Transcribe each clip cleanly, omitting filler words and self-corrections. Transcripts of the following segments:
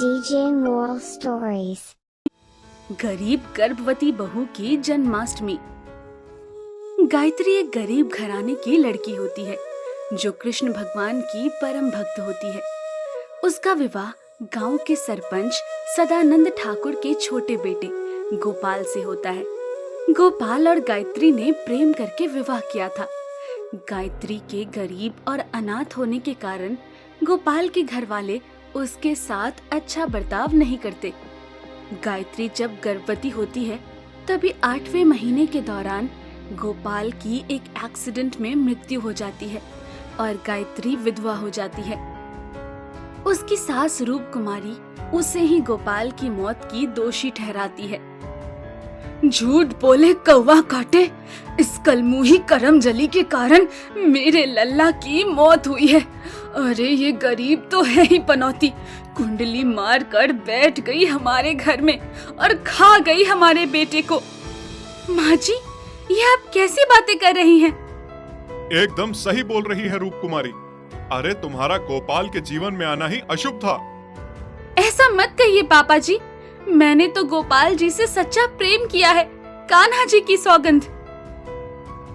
DJ Moral Stories। गरीब गर्भवती बहू की जन्माष्टमी। गायत्री एक गरीब घराने की लड़की होती है जो कृष्ण भगवान की परम भक्त होती है। उसका विवाह गांव के सरपंच सदानंद ठाकुर के छोटे बेटे गोपाल से होता है। गोपाल और गायत्री ने प्रेम करके विवाह किया था। गायत्री के गरीब और अनाथ होने के कारण गोपाल के घर वाले उसके साथ अच्छा बर्ताव नहीं करते। गायत्री जब गर्भवती होती है तभी 8वें महीने के दौरान गोपाल की एक एक्सीडेंट में मृत्यु हो जाती है और गायत्री विधवा हो जाती है। उसकी सास रूप कुमारी उसे ही गोपाल की मौत की दोषी ठहराती है। झूठ बोले कौवा काटे, इस कलमुही करमजली के कारण मेरे लल्ला की मौत हुई है। अरे ये गरीब तो है ही पनौती, कुंडली मार कर बैठ गई हमारे घर में और खा गई हमारे बेटे को। माँ जी, ये आप कैसी बातें कर रही हैं? एकदम सही बोल रही है रूप कुमारी। अरे तुम्हारा गोपाल के जीवन में आना ही अशुभ था। ऐसा मत कहिए पापा जी, मैंने तो गोपाल जी से सच्चा प्रेम किया है, कान्हा जी की सौगंध।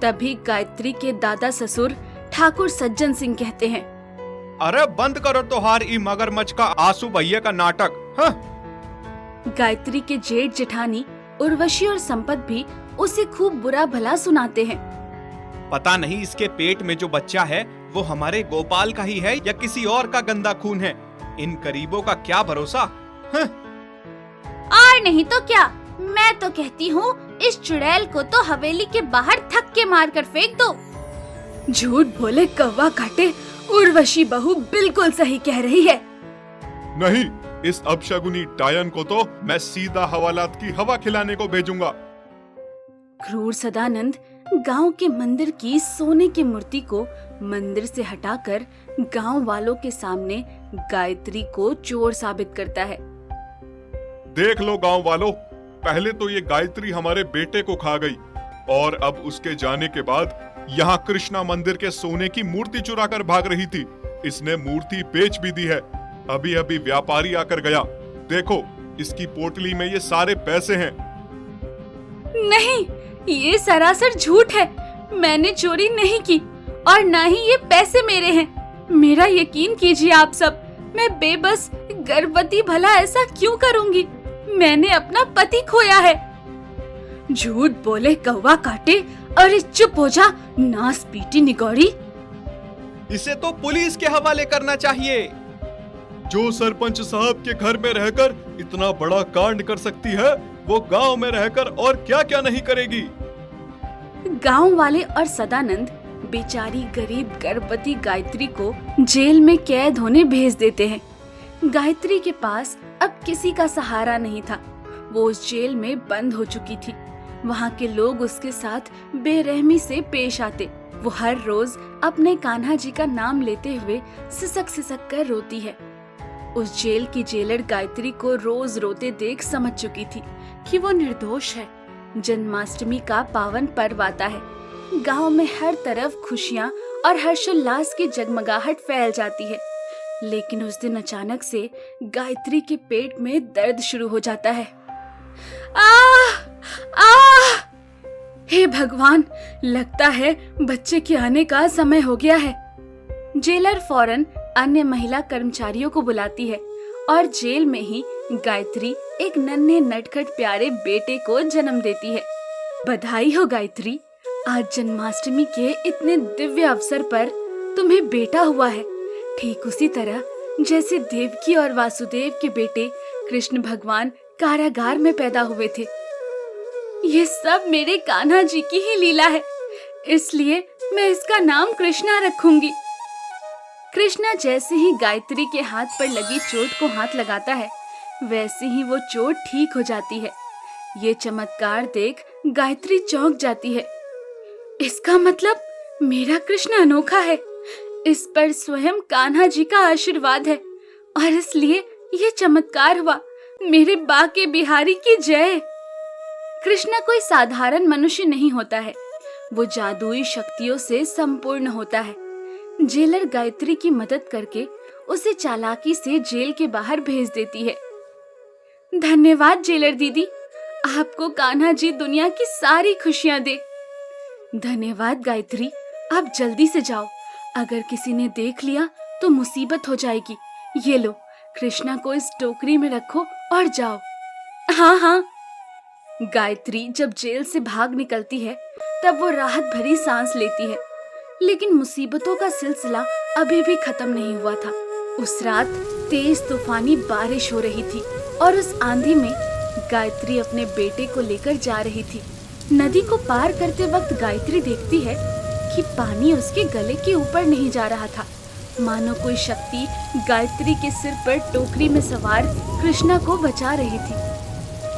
तभी गायत्री के दादा ससुर ठाकुर सज्जन सिंह कहते हैं, अरे बंद करो तोहार ई मगरमच्छ का आंसू भैया का नाटक। हाँ? गायत्री के जेठ जेठानी उर्वशी और संपत भी उसे खूब बुरा भला सुनाते हैं। पता नहीं इसके पेट में जो बच्चा है वो हमारे गोपाल का ही है या किसी और का गंदा खून है। इन गरीबों का क्या भरोसा। हाँ? और नहीं तो क्या, मैं तो कहती हूँ इस चुड़ैल को तो हवेली के बाहर थक्के मार कर फेंक दो। झूठ बोले कौवा काटे, उर्वशी बहू बिल्कुल सही कह रही है। नहीं, इस अपशगुनी डायन को तो मैं सीधा हवालात की हवा खिलाने को भेजूंगा। क्रूर सदानंद गांव के मंदिर की सोने की मूर्ति को मंदिर से हटाकर गांव वालों के सामने गायत्री को चोर साबित करता है। देख लो गांव वालों, पहले तो ये गायत्री हमारे बेटे को खा गई और अब उसके जाने के बाद यहाँ कृष्णा मंदिर के सोने की मूर्ति चुरा कर भाग रही थी। इसने मूर्ति बेच भी दी है। अभी अभी व्यापारी आकर गया, देखो इसकी पोटली में ये सारे पैसे हैं। नहीं, ये सरासर झूठ है, मैंने चोरी नहीं की और ना ही ये पैसे मेरे हैं। मेरा यकीन कीजिए आप सब, मैं बेबस गर्भवती भला ऐसा क्यों करूंगी? मैंने अपना पति खोया है। झूठ बोले कौवा काटे, अरे चुप हो जा नास पीटी निगौड़ी। इसे तो पुलिस के हवाले करना चाहिए। जो सरपंच साहब के घर में रहकर इतना बड़ा कांड कर सकती है, वो गांव में रहकर और क्या क्या नहीं करेगी। गांव वाले और सदानंद बेचारी गरीब गर्भवती गायत्री को जेल में कैद होने भेज देते हैं। गायत्री के पास अब किसी का सहारा नहीं था। वो उस जेल में बंद हो चुकी थी। वहाँ के लोग उसके साथ बेरहमी से पेश आते। वो हर रोज अपने कान्हा जी का नाम लेते हुए सिसक सिसक कर रोती है। उस जेल की जेलर गायत्री को रोज रोते देख समझ चुकी थी कि वो निर्दोष है। जन्माष्टमी का पावन पर्व आता है। गांव में हर तरफ खुशियां और हर्षोल्लास की जगमगाहट फैल जाती है। लेकिन उस दिन अचानक से गायत्री के पेट में दर्द शुरू हो जाता है। हे भगवान, लगता है बच्चे के आने का समय हो गया है। जेलर फौरन अन्य महिला कर्मचारियों को बुलाती है और जेल में ही गायत्री एक नन्हे नटखट प्यारे बेटे को जन्म देती है। बधाई हो गायत्री, आज जन्माष्टमी के इतने दिव्य अवसर पर तुम्हें बेटा हुआ है। ठीक उसी तरह जैसे देवकी और वासुदेव के बेटे कृष्ण भगवान कारागार में पैदा हुए थे। ये सब मेरे कान्हा जी की ही लीला है, इसलिए मैं इसका नाम कृष्णा रखूंगी। कृष्णा जैसे ही गायत्री के हाथ पर लगी चोट को हाथ लगाता है, वैसे ही वो चोट ठीक हो जाती है। ये चमत्कार देख गायत्री चौंक जाती है। इसका मतलब मेरा कृष्ण अनोखा है, इस पर स्वयं कान्हा जी का आशीर्वाद है और इसलिए ये चमत्कार हुआ। मेरे बाके बिहारी की जय। कृष्णा कोई साधारण मनुष्य नहीं होता है, वो जादुई शक्तियों से संपूर्ण होता है। जेलर गायत्री की मदद करके उसे चालाकी से जेल के बाहर भेज देती है। धन्यवाद जेलर दीदी, आपको कान्हा जी दुनिया की सारी खुशियां दे। धन्यवाद गायत्री, आप जल्दी से जाओ, अगर किसी ने देख लिया तो मुसीबत हो जाएगी। ये लो, कृष्णा को इस टोकरी में रखो और जाओ। हाँ हाँ। गायत्री जब जेल से भाग निकलती है तब वो राहत भरी सांस लेती है, लेकिन मुसीबतों का सिलसिला अभी भी खत्म नहीं हुआ था। उस रात तेज तूफानी बारिश हो रही थी और उस आंधी में गायत्री अपने बेटे को लेकर जा रही थी। नदी को पार करते वक्त गायत्री देखती है कि पानी उसके गले के ऊपर नहीं जा रहा था, मानो कोई शक्ति गायत्री के सिर पर टोकरी में सवार कृष्णा को बचा रही थी।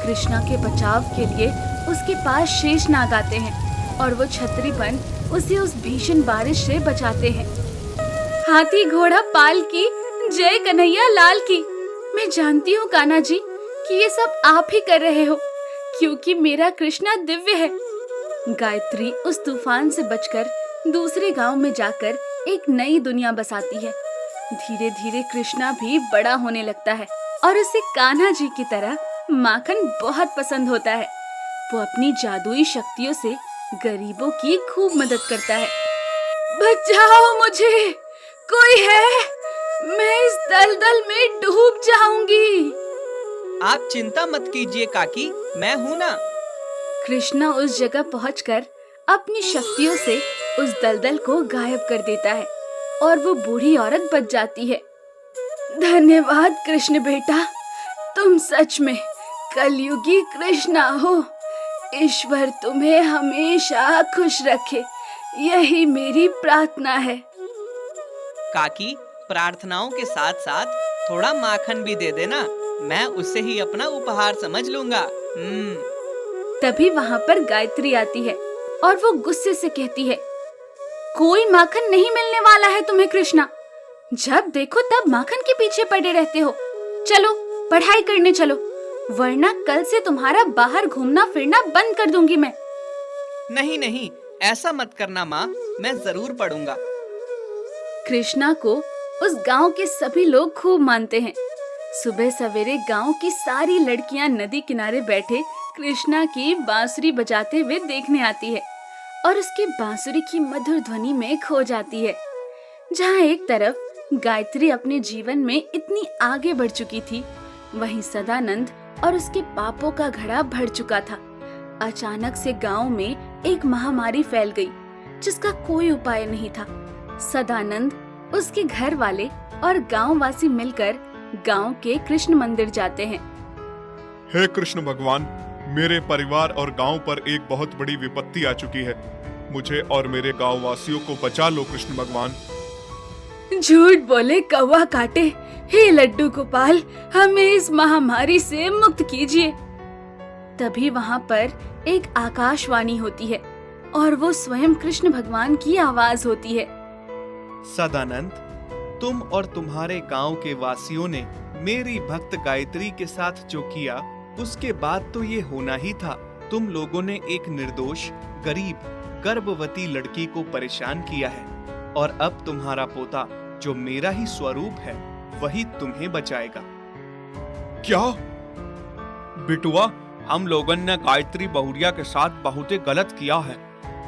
कृष्णा के बचाव के लिए उसके पास शेषनाग आते हैं और वो छतरी बन उसे उस भीषण बारिश से बचाते हैं। हाथी घोड़ा पाल की, जय कन्हैया लाल की। मैं जानती हूँ कान्हा जी कि ये सब आप ही कर रहे हो, क्योंकि मेरा कृष्णा दिव्य है। गायत्री उस तूफान से बचकर दूसरे गांव में जाकर एक नई दुनिया बसाती है। धीरे धीरे कृष्णा भी बड़ा होने लगता है और उसे कान्हा जी की तरह माखन बहुत पसंद होता है। वो अपनी जादुई शक्तियों से गरीबों की खूब मदद करता है। बचाओ मुझे, कोई है, मैं इस दलदल में डूब जाऊंगी। आप चिंता मत कीजिए काकी, मैं हूँ ना। कृष्णा उस जगह पहुंचकर अपनी शक्तियों से उस दलदल को गायब कर देता है और वो बूढ़ी औरत बच जाती है। धन्यवाद कृष्ण बेटा, तुम सच में कलयुगी कृष्णा हो। ईश्वर तुम्हें हमेशा खुश रखे, यही मेरी प्रार्थना है। काकी, प्रार्थनाओं के साथ साथ थोड़ा माखन भी दे देना, मैं उसे ही अपना उपहार समझ लूंगा। तभी वहाँ पर गायत्री आती है और वो गुस्से से कहती है, कोई माखन नहीं मिलने वाला है तुम्हें कृष्णा। जब देखो तब माखन के पीछे पड़े रहते हो। चलो पढ़ाई करने चलो, वरना कल से तुम्हारा बाहर घूमना फिरना बंद कर दूंगी मैं। नहीं नहीं, ऐसा मत करना माँ, मैं जरूर पढ़ूंगा। कृष्णा को उस गांव के सभी लोग खूब मानते हैं। सुबह सवेरे गांव की सारी लड़कियां नदी किनारे बैठे कृष्णा की बांसुरी बजाते हुए देखने आती है और उसकी बांसुरी की मधुर ध्वनि में खो जाती है। जहाँ एक तरफ गायत्री अपने जीवन में इतनी आगे बढ़ चुकी थी, वहीं सदानंद और उसके पापों का घड़ा भर चुका था। अचानक से गांव में एक महामारी फैल गई, जिसका कोई उपाय नहीं था। सदानंद, उसके घर वाले और गांववासी मिलकर गांव के कृष्ण मंदिर जाते हैं। हे कृष्ण भगवान, मेरे परिवार और गांव पर एक बहुत बड़ी विपत्ति आ चुकी है। मुझे और मेरे गांव वासियों को बचा लो कृष्ण भगवान। झूठ बोले कौवा काटे, हे लड्डू गोपाल, हमें इस महामारी से मुक्त कीजिए। तभी वहाँ पर एक आकाशवाणी होती है और वो स्वयं कृष्ण भगवान की आवाज होती है। सदानंद, तुम और तुम्हारे गांव के वासियों ने मेरी भक्त गायत्री के साथ जो किया, उसके बाद तो ये होना ही था। तुम लोगों ने एक निर्दोष, गरीब, गर्भवती लड़की को परेशान किया है और अब तुम्हारा पोता, जो मेरा ही स्वरूप है, वही तुम्हें बचाएगा। क्या? बिटुआ, हम लोगों ने गायत्री बहुरिया के साथ बहुत ही गलत किया है,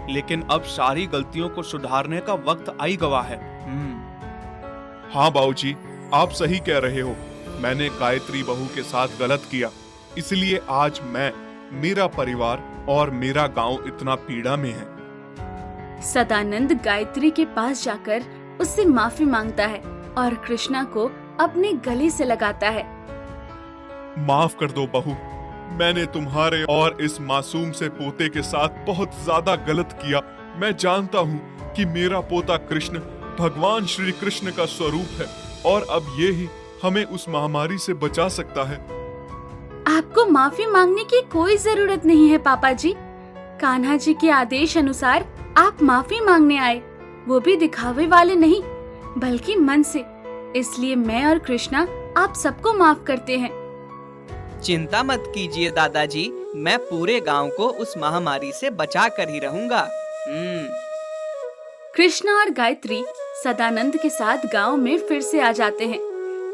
लेकिन अब सारी गलतियों को सुधारने का वक्त आई गवा है। हाँ बाबूजी, आप सही कह रहे हो। मैंने गायत्री बहू के साथ गलत किया, इसलिए आज मैं, मेरा परिवार और मेरा गांव इतना पीड़ा में है। सदानंद गायत्री के पास जाकर उससे माफी मांगता है और कृष्णा को अपने गले से लगाता है। माफ कर दो बहू, मैंने तुम्हारे और इस मासूम से पोते के साथ बहुत ज्यादा गलत किया। मैं जानता हूँ कि मेरा पोता कृष्ण भगवान श्री कृष्ण का स्वरूप है और अब ये ही हमें उस महामारी से बचा सकता है। आपको माफी मांगने की कोई जरूरत नहीं है पापा जी। कान्हा जी के आदेश अनुसार आप माफी मांगने आए, वो भी दिखावे वाले नहीं बल्कि मन से। इसलिए मैं और कृष्णा आप सबको माफ करते हैं। चिंता मत कीजिए दादाजी, मैं पूरे गांव को उस महामारी से बचा कर ही रहूंगा। कृष्णा और गायत्री सदानंद के साथ गांव में फिर से आ जाते हैं।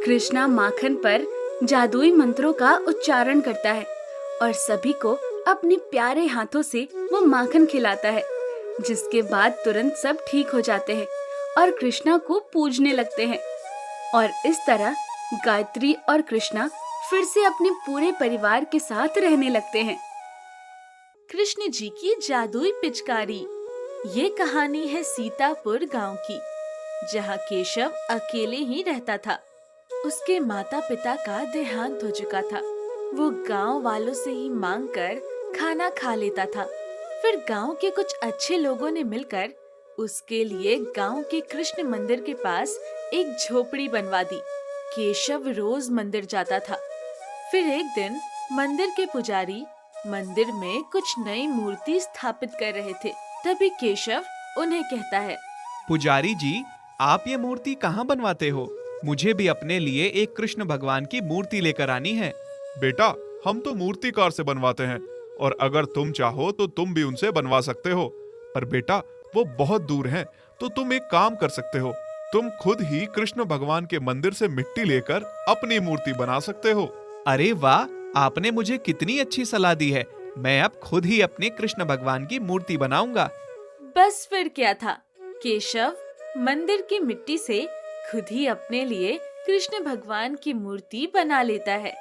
कृष्णा माखन पर जादुई मंत्रों का उच्चारण करता है और सभी को अपने प्यारे हाथों से वो माखन खिलाता है, जिसके बाद तुरंत सब ठीक हो जाते हैं और कृष्णा को पूजने लगते हैं। और इस तरह गायत्री और कृष्णा फिर से अपने पूरे परिवार के साथ रहने लगते हैं। कृष्ण जी की जादुई पिचकारी। ये कहानी है सीतापुर गांव की, जहां केशव अकेले ही रहता था। उसके माता पिता का देहांत हो चुका था। वो गांव वालों से ही मांगकर खाना खा लेता था। फिर गांव के कुछ अच्छे लोगों ने मिलकर उसके लिए गांव के कृष्ण मंदिर के पास एक झोपड़ी बनवा दी। केशव रोज मंदिर जाता था। फिर एक दिन मंदिर के पुजारी मंदिर में कुछ नई मूर्ति स्थापित कर रहे थे। तभी केशव उन्हें कहता है, पुजारी जी, आप ये मूर्ति कहाँ बनवाते हो? मुझे भी अपने लिए एक कृष्ण भगवान की मूर्ति लेकर आनी है। बेटा, हम तो मूर्तिकार से बनवाते हैं और अगर तुम चाहो तो तुम भी उनसे बनवा सकते हो। पर बेटा, वो बहुत दूर हैं, तो तुम एक काम कर सकते हो। तुम खुद ही कृष्ण भगवान के मंदिर से मिट्टी लेकर अपनी मूर्ति बना सकते हो। अरे वाह, आपने मुझे कितनी अच्छी सलाह दी है। मैं अब खुद ही अपने कृष्ण भगवान की मूर्ति बनाऊंगा। बस फिर क्या था, केशव मंदिर की मिट्टी से खुद ही अपने लिए कृष्ण भगवान की मूर्ति बना लेता है।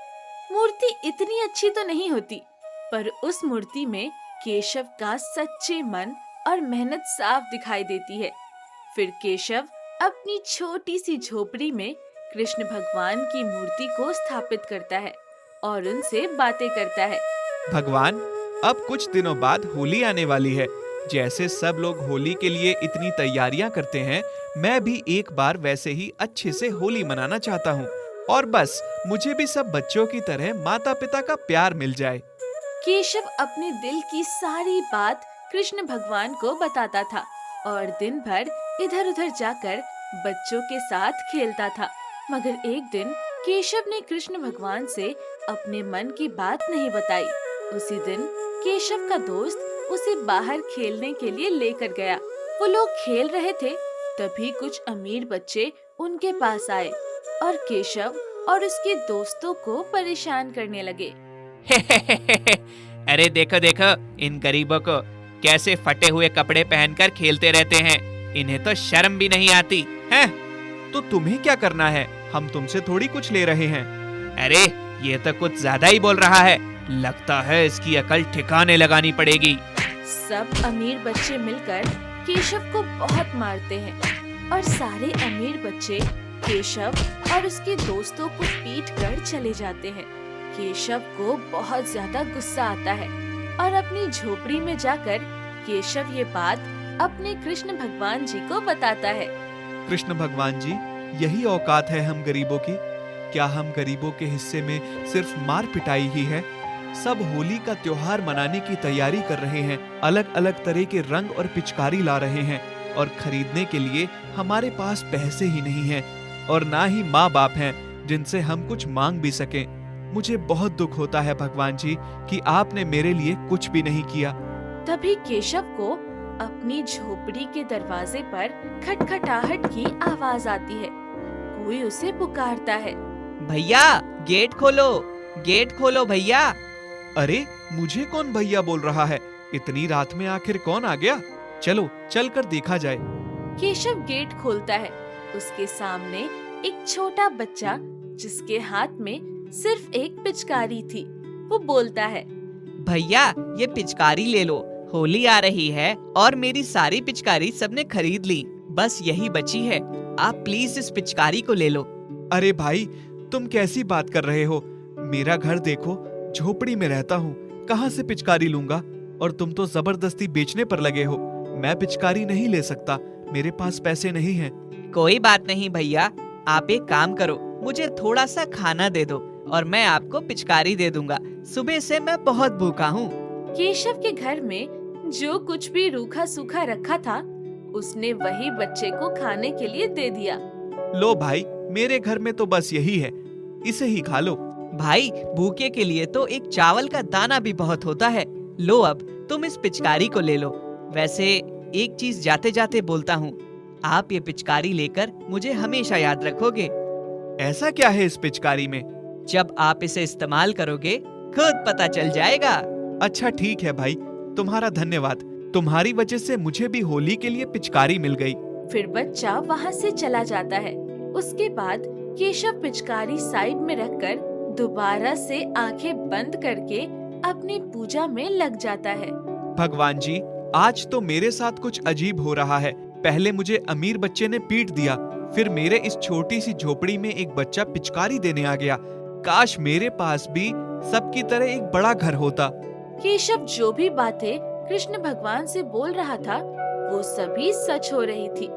मूर्ति इतनी अच्छी तो नहीं होती, पर उस मूर्ति में केशव का सच्चे मन और मेहनत साफ दिखाई देती है। फिर केशव अपनी छोटी सी झोपड़ी में कृष्ण भगवान की मूर्ति को स्थापित करता है और उनसे बातें करता है। भगवान, अब कुछ दिनों बाद होली आने वाली है। जैसे सब लोग होली के लिए इतनी तैयारियां करते हैं, मैं भी एक बार वैसे ही अच्छे से होली मनाना चाहता हूँ। और बस मुझे भी सब बच्चों की तरह माता पिता का प्यार मिल जाए। केशव अपने दिल की सारी बात कृष्ण भगवान को बताता था और दिन भर इधर उधर जाकर बच्चों के साथ खेलता था। मगर एक दिन केशव ने कृष्ण भगवान से अपने मन की बात नहीं बताई। उसी दिन केशव का दोस्त उसे बाहर खेलने के लिए लेकर गया। वो लोग खेल रहे थे, तभी कुछ अमीर बच्चे उनके पास आए और केशव और उसके दोस्तों को परेशान करने लगे। अरे देखो देखो, इन गरीबों को कैसे फटे हुए कपड़े पहनकर खेलते रहते हैं। इन्हें तो शर्म भी नहीं आती है। तो तुम्हें क्या करना है? हम तुमसे थोड़ी कुछ ले रहे हैं। अरे ये तो कुछ ज्यादा ही बोल रहा है। लगता है इसकी अकल ठिकाने लगानी पड़ेगी। सब अमीर बच्चे मिलकर केशव को बहुत मारते हैं और सारे अमीर बच्चे केशव और उसके दोस्तों को पीट कर चले जाते हैं। केशव को बहुत ज्यादा गुस्सा आता है और अपनी झोपड़ी में जाकर केशव ये बात अपने कृष्ण भगवान जी को बताता है। कृष्ण भगवान जी, यही औकात है हम गरीबों की? क्या हम गरीबों के हिस्से में सिर्फ मार पिटाई ही है? सब होली का त्योहार मनाने की तैयारी कर रहे हैं, अलग अलग तरह के रंग और पिचकारी ला रहे हैं और खरीदने के लिए हमारे पास पैसे ही नहीं हैं और ना ही माँ बाप हैं जिनसे हम कुछ मांग भी सकें। मुझे बहुत दुख होता है भगवान जी कि आपने मेरे लिए कुछ भी नहीं किया। तभी केशव को अपनी झोपड़ी के दरवाजे पर खटखटाहट की आवाज आती है। कोई उसे पुकारता है, भैया गेट खोलो, गेट खोलो भैया। अरे मुझे कौन भैया बोल रहा है? इतनी रात में आखिर कौन आ गया? चलो चलकर देखा जाए। केशव गेट खोलता है। उसके सामने एक छोटा बच्चा जिसके हाथ में सिर्फ एक पिचकारी थी, वो बोलता है, भैया ये पिचकारी ले लो, होली आ रही है और मेरी सारी पिचकारी सबने खरीद ली, बस यही बची है, आप प्लीज इस पिचकारी को ले लो। अरे भाई, तुम कैसी बात कर रहे हो? मेरा घर देखो, झोपड़ी में रहता हूँ, कहाँ से पिचकारी लूंगा? और तुम तो जबरदस्ती बेचने पर लगे हो। मैं पिचकारी नहीं ले सकता, मेरे पास पैसे नहीं हैं। कोई बात नहीं भैया, आप एक काम करो, मुझे थोड़ा सा खाना दे दो और मैं आपको पिचकारी दे दूंगा। सुबह से मैं बहुत भूखा हूँ। केशव के घर में जो कुछ भी रूखा सूखा रखा था, उसने वही बच्चे को खाने के लिए दे दिया। लो भाई, मेरे घर में तो बस यही है, इसे ही खा लो। भाई भूखे के लिए तो एक चावल का दाना भी बहुत होता है। लो अब तुम इस पिचकारी को ले लो। वैसे एक चीज जाते जाते बोलता हूँ, आप ये पिचकारी लेकर मुझे हमेशा याद रखोगे। ऐसा क्या है इस पिचकारी में? जब आप इसे इस्तेमाल करोगे खुद पता चल जाएगा। अच्छा ठीक है भाई, तुम्हारा धन्यवाद। तुम्हारी वजह से मुझे भी होली के लिए पिचकारी मिल गई। फिर बच्चा वहाँ से चला जाता है। उसके बाद केशव पिचकारी साइड में रखकर दोबारा से आंखें बंद करके अपनी पूजा में लग जाता है। भगवान जी, आज तो मेरे साथ कुछ अजीब हो रहा है। पहले मुझे अमीर बच्चे ने पीट दिया, फिर मेरे इस छोटी सी झोपड़ी में एक बच्चा पिचकारी देने आ गया। काश मेरे पास भी सबकी तरह एक बड़ा घर होता। केशव जो भी बातें कृष्ण भगवान से बोल रहा था वो सभी सच हो रही थी।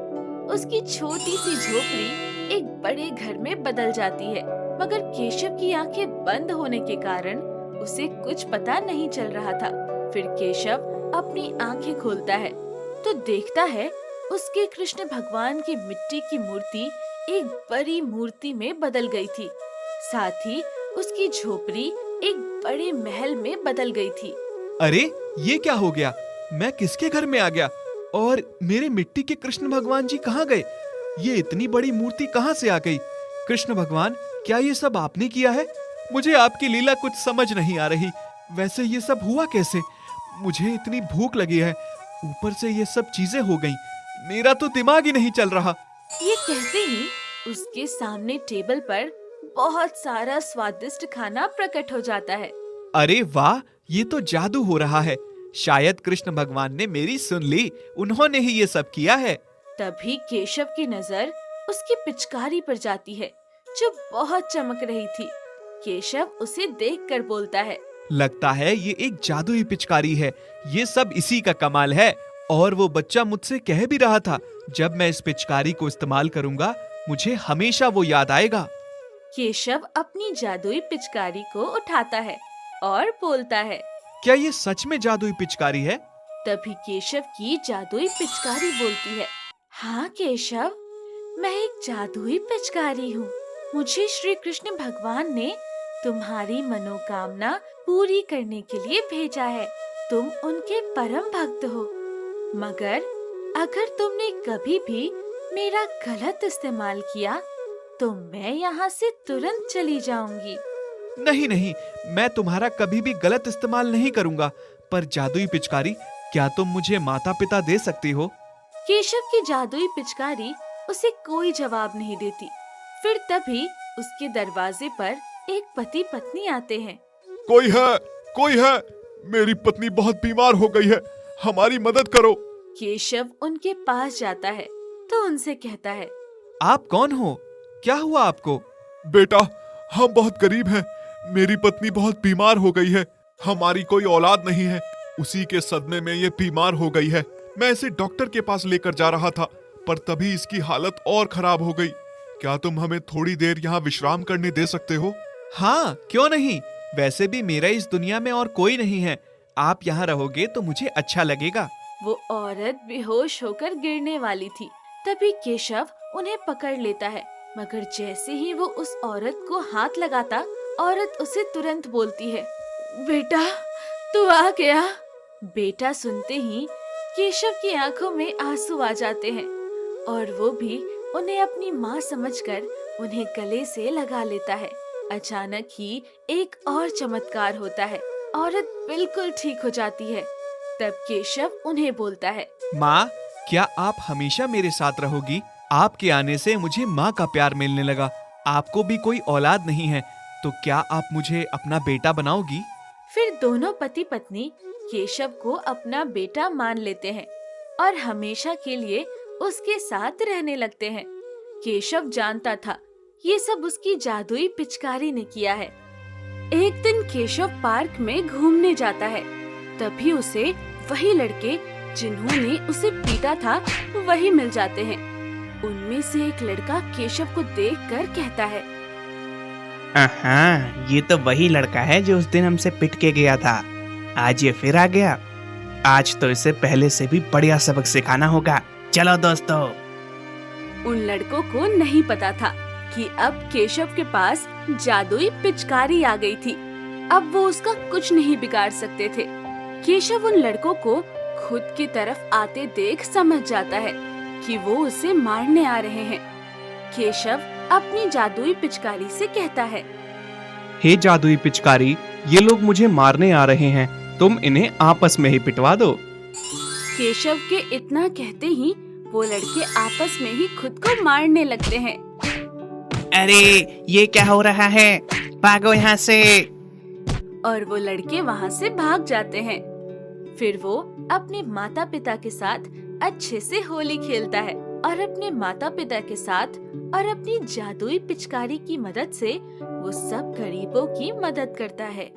उसकी छोटी सी झोपड़ी एक बड़े घर में बदल जाती है, मगर केशव की आंखें बंद होने के कारण उसे कुछ पता नहीं चल रहा था। फिर केशव अपनी आंखें खोलता है तो देखता है उसके कृष्ण भगवान की मिट्टी की मूर्ति एक बड़ी मूर्ति में बदल गई थी। साथ ही उसकी झोपड़ी एक बड़े महल में बदल गई थी। अरे ये क्या हो गया? मैं किसके घर में आ गया? और मेरे मिट्टी के कृष्ण भगवान जी कहाँ गए? ये इतनी बड़ी मूर्ति कहाँ से आ गई? कृष्ण भगवान, क्या ये सब आपने किया है? मुझे आपकी लीला कुछ समझ नहीं आ रही। वैसे ये सब हुआ कैसे? मुझे इतनी भूख लगी है, ऊपर से ये सब चीजें हो गईं। मेरा तो दिमाग ही नहीं चल रहा। ये कहते ही उसके सामने टेबल पर बहुत सारा स्वादिष्ट खाना प्रकट हो जाता है। अरे वाह, ये तो जादू हो रहा है। शायद कृष्ण भगवान ने मेरी सुन ली, उन्होंने ही ये सब किया है। तभी केशव की नजर उसकी पिचकारी पर जाती है जो बहुत चमक रही थी। केशव उसे देखकर बोलता है, लगता है ये एक जादुई पिचकारी है। ये सब इसी का कमाल है। और वो बच्चा मुझसे कह भी रहा था, जब मैं इस पिचकारी को इस्तेमाल करूंगा मुझे हमेशा वो याद आएगा। केशव अपनी जादुई पिचकारी को उठाता है और बोलता है, क्या ये सच में जादुई पिचकारी है? तभी केशव की जादुई पिचकारी बोलती है, हाँ केशव, मैं एक जादुई पिचकारी हूँ। मुझे श्री कृष्ण भगवान ने तुम्हारी मनोकामना पूरी करने के लिए भेजा है। तुम उनके परम भक्त हो, मगर अगर तुमने कभी भी मेरा गलत इस्तेमाल किया तो मैं यहाँ से तुरंत चली जाऊंगी। नहीं नहीं, मैं तुम्हारा कभी भी गलत इस्तेमाल नहीं करूंगा। पर जादुई पिचकारी, क्या तुम मुझे माता पिता दे सकती हो? केशव की जादुई पिचकारी उसे कोई जवाब नहीं देती। फिर तभी उसके दरवाजे पर एक पति पत्नी आते हैं। कोई है, कोई है, मेरी पत्नी बहुत बीमार हो गई है, हमारी मदद करो। केशव उनके पास जाता है तो उनसे कहता है, आप कौन हो? क्या हुआ आपको? बेटा, हम बहुत गरीब हैं। मेरी पत्नी बहुत बीमार हो गई है। हमारी कोई औलाद नहीं है। उसी के सदमे में ये बीमार हो गई है। मैं इसे डॉक्टर के पास लेकर जा रहा था, पर तभी इसकी हालत और खराब हो गई। क्या तुम हमें थोड़ी देर यहाँ विश्राम करने दे सकते हो? हाँ, क्यों नहीं। वैसे भी मेरा इस दुनिया में और कोई नहीं है। आप यहाँ रहोगे तो मुझे अच्छा लगेगा। वो औरत बेहोश होकर गिरने वाली थी। तभी केशव उन्हें पकड़ लेता है, मगर जैसे ही वो उस औरत को हाथ लगाता, औरत उसे तुरंत बोलती है, बेटा तू आ गया। बेटा सुनते ही केशव की आंखों में आंसू आ जाते हैं और वो भी उन्हें अपनी माँ समझकर उन्हें गले से लगा लेता है। अचानक ही एक और चमत्कार होता है। औरत बिल्कुल ठीक हो जाती है। तब केशव उन्हें बोलता है, माँ, क्या आप हमेशा मेरे साथ रहोगी? आपके आने से मुझे माँ का प्यार मिलने लगा। आपको भी कोई औलाद नहीं है, तो क्या आप मुझे अपना बेटा बनाओगी? फिर दोनों पति पत्नी केशव को अपना बेटा मान लेते हैं और हमेशा के लिए उसके साथ रहने लगते हैं। केशव जानता था ये सब उसकी जादुई पिचकारी ने किया है। एक दिन केशव पार्क में घूमने जाता है। तभी उसे वही लड़के जिन्होंने उसे पीटा था वही मिल जाते हैं। उनमें से एक लड़का केशव को देखकर कहता है, हाँ, ये तो वही लड़का है जो उस दिन हमसे पिट के गया था। आज ये फिर आ गया। आज तो इसे पहले से भी बढ़िया सबक सिखाना होगा। चलो दोस्तों। उन लड़कों को नहीं पता था कि अब केशव के पास जादुई पिचकारी आ गई थी। अब वो उसका कुछ नहीं बिगाड़ सकते थे। केशव उन लड़कों को खुद की तरफ आते देख समझ जाता है कि वो उसे मारने आ रहे हैं। केशव अपनी जादुई पिचकारी से कहता है, हे जादुई पिचकारी, ये लोग मुझे मारने आ रहे हैं, तुम इन्हें आपस में ही पिटवा दो। केशव के इतना कहते ही वो लड़के आपस में ही खुद को मारने लगते हैं। अरे ये क्या हो रहा है, भागो यहाँ से। और वो लड़के वहाँ से भाग जाते हैं। फिर वो अपने माता पिता के साथ अच्छे से होली खेलता है और अपने माता पिता के साथ और अपनी जादुई पिचकारी की मदद से वो सब गरीबों की मदद करता है।